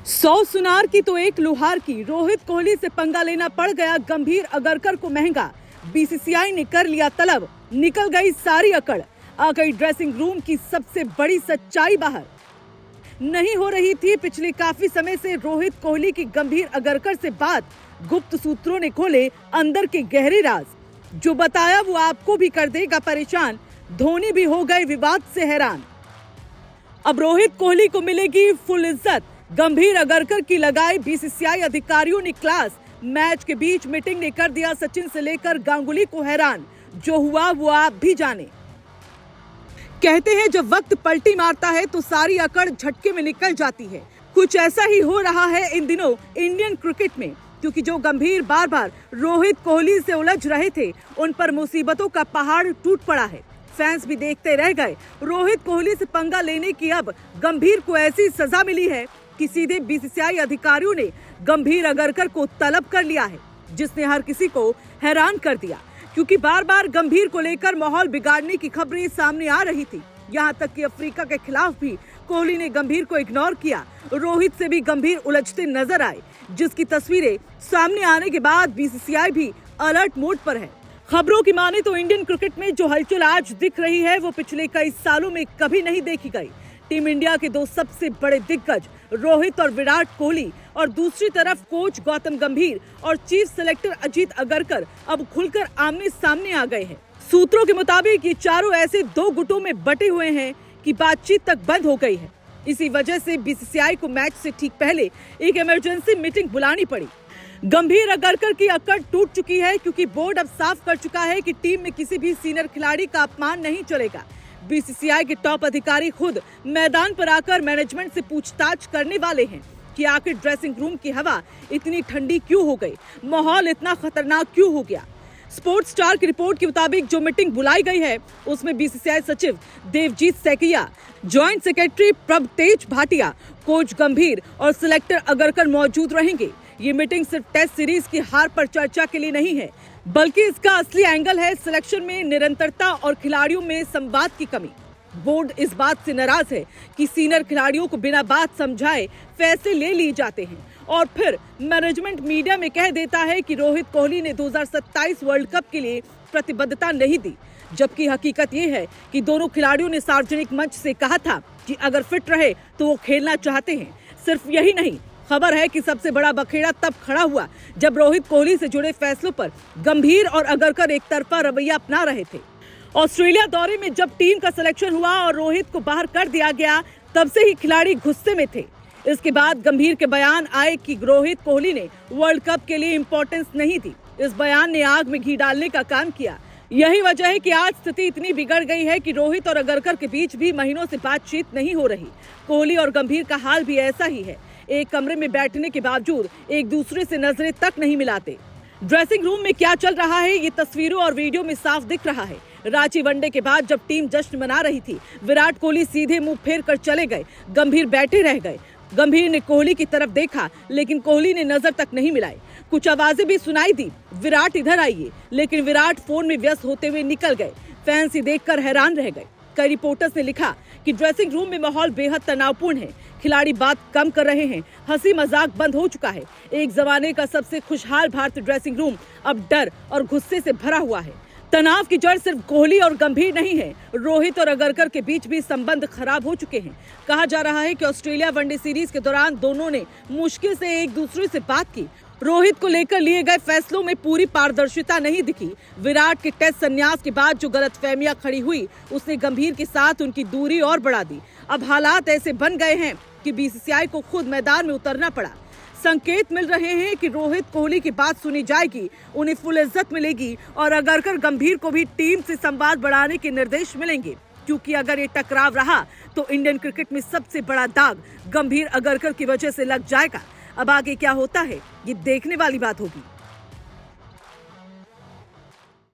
100 सुनार की तो एक लोहार की। रोहित कोहली से पंगा लेना पड़ गया गंभीर अगरकर को महंगा। बीसीसीआई ने कर लिया तलब, निकल गई सारी अकड़, आ गई ड्रेसिंग रूम की सबसे बड़ी सच्चाई बाहर। नहीं हो रही थी पिछले काफी समय से रोहित कोहली की गंभीर अगरकर से बात। गुप्त सूत्रों ने खोले अंदर के गहरे राज, जो बताया वो आपको भी कर देगा परेशान। धोनी भी हो गए विवाद से हैरान। अब रोहित कोहली को मिलेगी फुल इज्जत, गंभीर अगरकर की लगाई बीसीसीआई अधिकारियों ने क्लास। मैच के बीच मीटिंग ने कर दिया सचिन से लेकर गांगुली को हैरान। जो हुआ वो आप भी जाने। कहते हैं जब वक्त पलटी मारता है तो सारी अकड़ झटके में निकल जाती है। कुछ ऐसा ही हो रहा है इन दिनों इंडियन क्रिकेट में, क्योंकि जो गंभीर बार बार रोहित कोहली से उलझ रहे थे, उन पर मुसीबतों का पहाड़ टूट पड़ा है। फैंस भी देखते रह गए। रोहित कोहली से पंगा लेने की अब गंभीर को ऐसी सजा मिली है कि सीधे बीसीसीआई अधिकारियों ने गंभीर अगरकर को तलब कर लिया है, जिसने हर किसी को हैरान कर दिया। क्योंकि बार बार गंभीर को लेकर माहौल बिगाड़ने की खबरें सामने आ रही थी। यहाँ तक कि अफ्रीका के खिलाफ भी कोहली ने गंभीर को इग्नोर किया। रोहित से भी गंभीर उलझते नजर आए, जिसकी तस्वीरें सामने आने के बाद बीसीसीआई भी अलर्ट मोड पर है। खबरों की माने तो इंडियन क्रिकेट में जो हलचल आज दिख रही है वो पिछले कई सालों में कभी नहीं देखी गई। टीम इंडिया के दो सबसे बड़े दिग्गज रोहित और विराट कोहली, और दूसरी तरफ कोच गौतम गंभीर और चीफ सेलेक्टर अजीत अगरकर अब खुलकर आमने सामने आ गए हैं। सूत्रों के मुताबिक ये चारों ऐसे दो गुटों में बटे हुए हैं कि बातचीत तक बंद हो गई है। इसी वजह से बीसीसीआई को मैच से ठीक पहले एक इमरजेंसी मीटिंग बुलानी पड़ी। गंभीर अगरकर की अकड़ टूट चुकी है, क्योंकि बोर्ड अब साफ कर चुका है कि टीम में किसी भी सीनियर खिलाड़ी का अपमान नहीं चलेगा। बीसीसीआई के टॉप अधिकारी खुद मैदान पर आकर मैनेजमेंट से पूछताछ करने वाले हैं कि आखिर ड्रेसिंग रूम की हवा इतनी ठंडी क्यों हो गई, माहौल इतना खतरनाक क्यों हो गया। स्पोर्ट्स स्टार की रिपोर्ट के मुताबिक जो मीटिंग बुलाई गई है उसमें बीसीसीआई सचिव Devajit Saikia, joint secretary Prabhtej Bhatia, coach Gambhir और सिलेक्टर अगरकर मौजूद रहेंगे। ये मीटिंग सिर्फ टेस्ट सीरीज की हार पर चर्चा के लिए नहीं है, बल्कि इसका असली एंगल है सिलेक्शन में निरंतरता और खिलाड़ियों में संवाद की कमी। बोर्ड इस बात से नाराज है कि सीनियर खिलाड़ियों को बिना बात समझाए फैसले ले लिए जाते हैं, और फिर मैनेजमेंट मीडिया में कह देता है कि रोहित कोहली ने 2027 वर्ल्ड कप के लिए प्रतिबद्धता नहीं दी, जबकि हकीकत ये है कि दोनों खिलाड़ियों ने सार्वजनिक मंच से कहा था कि अगर फिट रहे तो वो खेलना चाहते हैं। सिर्फ यही नहीं, खबर है कि सबसे बड़ा बखेड़ा तब खड़ा हुआ जब रोहित कोहली से जुड़े फैसलों पर गंभीर और अगरकर एक तरफा रवैया अपना रहे थे। ऑस्ट्रेलिया दौरे में जब टीम का सिलेक्शन हुआ और रोहित को बाहर कर दिया गया, तब से ही खिलाड़ी गुस्से में थे। इसके बाद गंभीर के बयान आए कि रोहित कोहली ने वर्ल्ड कप के लिए इंपॉर्टेंस नहीं दी। इस बयान ने आग में घी डालने का काम किया। यही वजह है कि आज स्थिति इतनी बिगड़ गई है कि रोहित और अगरकर के बीच भी महीनों से बातचीत नहीं हो रही। कोहली और गंभीर का हाल भी ऐसा ही है। एक कमरे में बैठने के बावजूद एक दूसरे से नजरें तक नहीं मिलाते। ड्रेसिंग रूम में क्या चल रहा है ये तस्वीरों और वीडियो में साफ दिख रहा है। रांची वनडे के बाद जब टीम जश्न मना रही थी, विराट कोहली सीधे मुंह फेर कर चले गए, गंभीर बैठे रह गए। गंभीर ने कोहली की तरफ देखा, लेकिन कोहली ने नजर तक नहीं मिलाई। कुछ आवाजें भी सुनाई दी, विराट इधर आइए, लेकिन विराट फोन में व्यस्त होते हुए निकल गए। फैंस ही देखकर हैरान रह गए। कई रिपोर्टर्स ने लिखा कि ड्रेसिंग रूम में माहौल बेहद तनावपूर्ण है, खिलाड़ी बात कम कर रहे हैं, हंसी मजाक बंद हो चुका है। एक जमाने का सबसे खुशहाल भारतीय ड्रेसिंग रूम अब डर और गुस्से से भरा हुआ है। तनाव की जड़ सिर्फ कोहली और गंभीर नहीं है, रोहित और अगरकर के बीच भी संबंध खराब हो चुके हैं। कहा जा रहा है कि ऑस्ट्रेलिया वनडे सीरीज के दौरान दोनों ने मुश्किल से एक दूसरे से बात की। रोहित को लेकर लिए गए फैसलों में पूरी पारदर्शिता नहीं दिखी। विराट के टेस्ट संन्यास के बाद जो गलतफहमियां खड़ी हुई, उसने गंभीर के साथ उनकी दूरी और बढ़ा दी। अब हालात ऐसे बन गए हैं कि बीसीसीआई को खुद मैदान में उतरना पड़ा। संकेत मिल रहे हैं कि रोहित कोहली की बात सुनी जाएगी, उन्हें फुल इज्जत मिलेगी, और अगरकर गंभीर को भी टीम से संवाद बढ़ाने के निर्देश मिलेंगे। क्योंकि अगर ये टकराव रहा तो इंडियन क्रिकेट में सबसे बड़ा दाग गंभीर अगरकर की वजह से लग जाएगा। अब आगे क्या होता है ये देखने वाली बात होगी।